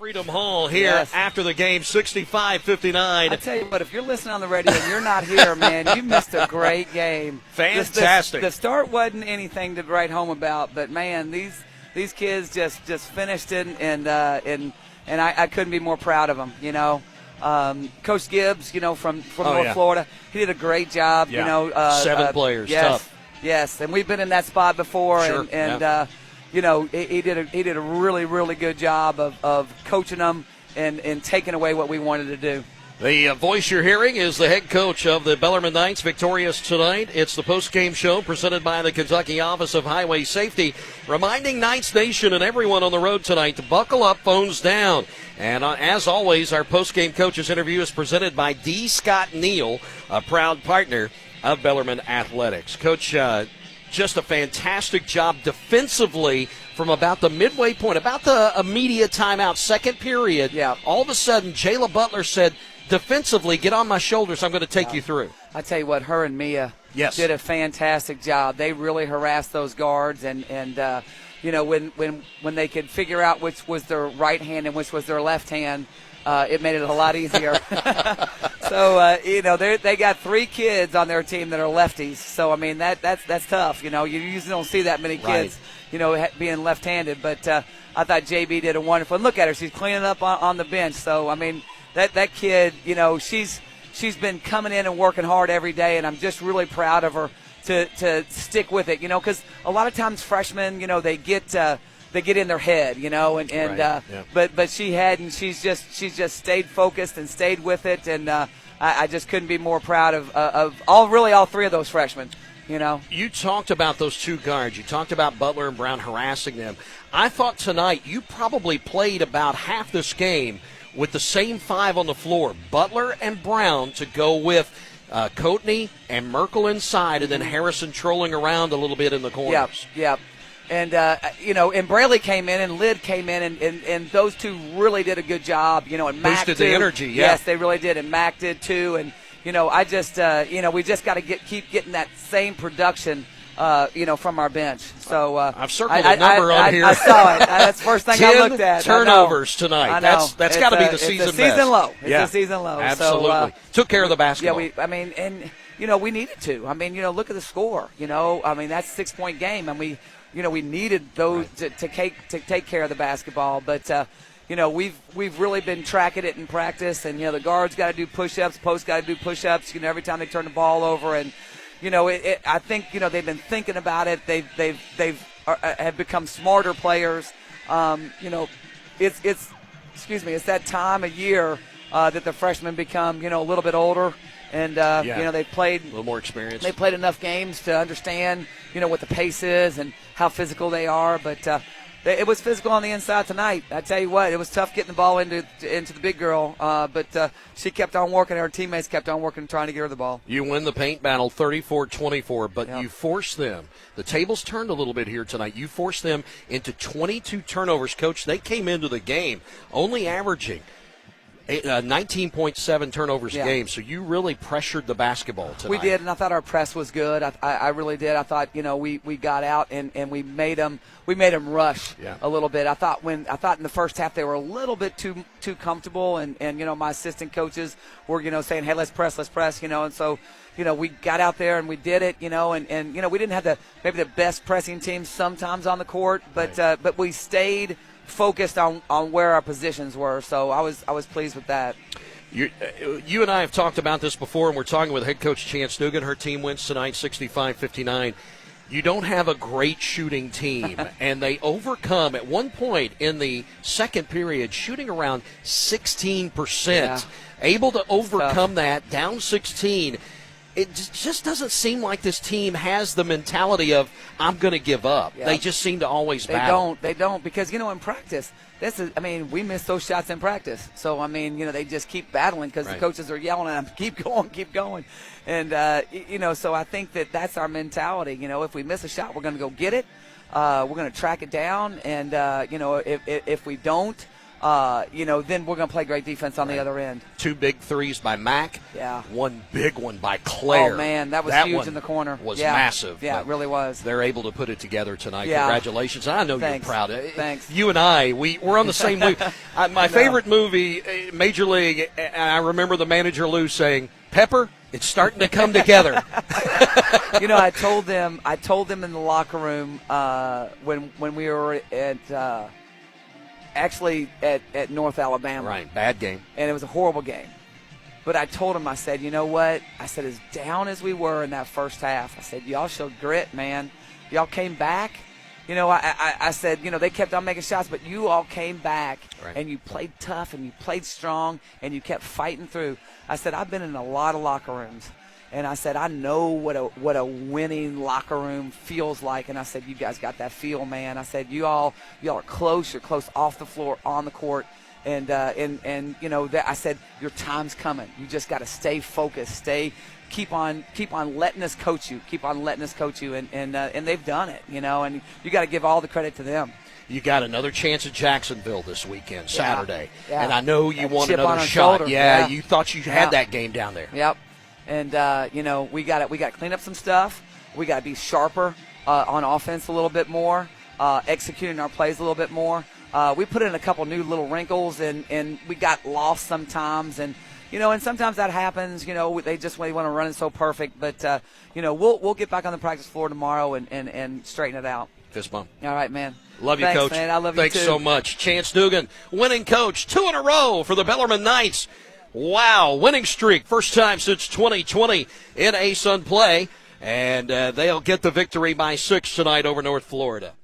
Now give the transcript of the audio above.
Freedom Hall here after the game, 65-59. I tell you what, if you're listening on the radio and you're not here, man, you missed a great game. Fantastic. The start wasn't anything to write home about, but man, these kids just finished it, and I couldn't be more proud of them. You know, Coach Gibbs, from North Florida, he did a great job. Yeah. You know, 7 players, yes, tough. Yes, and we've been in that spot before, Sure. he did a really, really good job of coaching them and taking away what we wanted to do. The voice you're hearing is the head coach of the Bellarmine Knights, victorious tonight. It's the post-game show presented by the Kentucky Office of Highway Safety, reminding Knights Nation and everyone on the road tonight to buckle up, phones down. And as always, our post-game coaches interview is presented by D. Scott Neal, a proud partner of Bellarmine Athletics. Coach, just a fantastic job defensively from about the midway point, about the immediate timeout, second period. Yeah. All of a sudden, Jayla Butler said, defensively, get on my shoulders. I'm going to take you through. I tell you what, her and Mia did a fantastic job. They really harassed those guards, and when they could figure out which was their right hand and which was their left hand, it made it a lot easier. So they got 3 kids on their team that are lefties. So I mean that's tough. You usually don't see that many kids, being left-handed. But I thought JB did a wonderful. And look at her; she's cleaning up on the bench. So I mean that kid, she's been coming in and working hard every day, and I'm just really proud of her to stick with it. Because a lot of times freshmen, they get in their head, but she hadn't. She's just stayed focused and stayed with it, and I just couldn't be more proud of all 3 of those freshmen. You talked about those 2 guards. You talked about Butler and Brown harassing them. I thought tonight you probably played about half this game with the same 5 on the floor, Butler and Brown, to go with Coatney and Merkel inside, and then Harrison trolling around a little bit in the corners. Yep. And, and Braley came in and Lyd came in, and those 2 really did a good job, and Mac boosted too. The energy, Yes, they really did, and Mac did too. And, I just, we just got to keep getting that same production, from our bench. So I've circled a number on here. I saw it. That's the first thing I looked at. 10 turnovers tonight. I know. That's got to be the season best. It's a season low. It's a season low. Absolutely. So, took care of the basketball. We needed to. Look at the score. That's a 6-point game, and we needed those to take care of the basketball. But we've really been tracking it in practice, and the guards got to do push-ups, posts got to do push-ups. Every time they turn the ball over, and I think they've been thinking about it. They've have become smarter players. It's that time of year that the freshmen become a little bit older. And, they played a little more experience. They played enough games to understand, what the pace is and how physical they are. But it was physical on the inside tonight. I tell you what, it was tough getting the ball into the big girl. But she kept on working. Her teammates kept on working, trying to get her the ball. You win the paint battle 34-24, but you forced them. The tables turned a little bit here tonight. You forced them into 22 turnovers. Coach, they came into the game only averaging 19.7 turnovers a game, so you really pressured the basketball tonight. We did, and I thought our press was good. I really did. I thought we got out and we made them rush a little bit. I thought in the first half they were a little bit too comfortable, and my assistant coaches were saying, hey, let's press, and so we got out there and we did it, and we didn't have maybe the best pressing team sometimes on the court, but we stayed focused on where our positions were, so I was pleased with that. You and I have talked about this before, and we're talking with head coach Chance Dugan. Her team wins tonight 65-59. You don't have a great shooting team, and they overcome at one point in the second period shooting around 16%, able to overcome that, down 16. It just doesn't seem like this team has the mentality of, I'm going to give up. Yeah. They just seem to always battle. They don't, because, in practice, we miss those shots in practice. So, they just keep battling because the coaches are yelling at them, keep going. And, so I think that's our mentality. If we miss a shot, we're going to go get it. We're going to track it down. And, if we don't, then we're going to play great defense on the other end. 2 big threes by Mack. Yeah. 1 big one by Claire. Oh, man, that was huge in the corner. Was massive. Yeah, it really was. They're able to put it together tonight. Yeah. Congratulations. I know Thanks. you're proud. Thanks. You and I, we're on the same movie. My favorite movie, Major League, and I remember the manager Lou saying, Pepper, it's starting to come together. I told them in the locker room when we were at at North Alabama. Right, bad game. And it was a horrible game. But I told them, I said, you know what? I said, as down as we were in that first half, I said, y'all showed grit, man. Y'all came back. I said, they kept on making shots, but you all came back, and you played tough, and you played strong, and you kept fighting through. I said, I've been in a lot of locker rooms, and I said, I know what a winning locker room feels like. And I said, you guys got that feel, man. I said, y'all are close. You're close off the floor, on the court. And I said, your time's coming. You just got to stay focused. Keep on letting us coach you. Keep on letting us coach you. And they've done it, and you got to give all the credit to them. You got another chance at Jacksonville this weekend, Saturday. Yeah. And I know you want chip another on shot. shoulder. Yeah, you thought you had that game down there. Yep. And, we got to clean up some stuff. We got to be sharper on offense a little bit more, executing our plays a little bit more. We put in a couple new little wrinkles, and we got lost sometimes. And, and sometimes that happens. They want to run it so perfect. But, we'll get back on the practice floor tomorrow and straighten it out. Fist bump. All right, man. Love you, Thanks, Coach. Man. I love Thanks you too. so much. Chance Dugan, winning coach, 2 in a row for the Bellarmine Knights. Wow, winning streak. First time since 2020 in ASUN play. And they'll get the victory by 6 tonight over North Florida.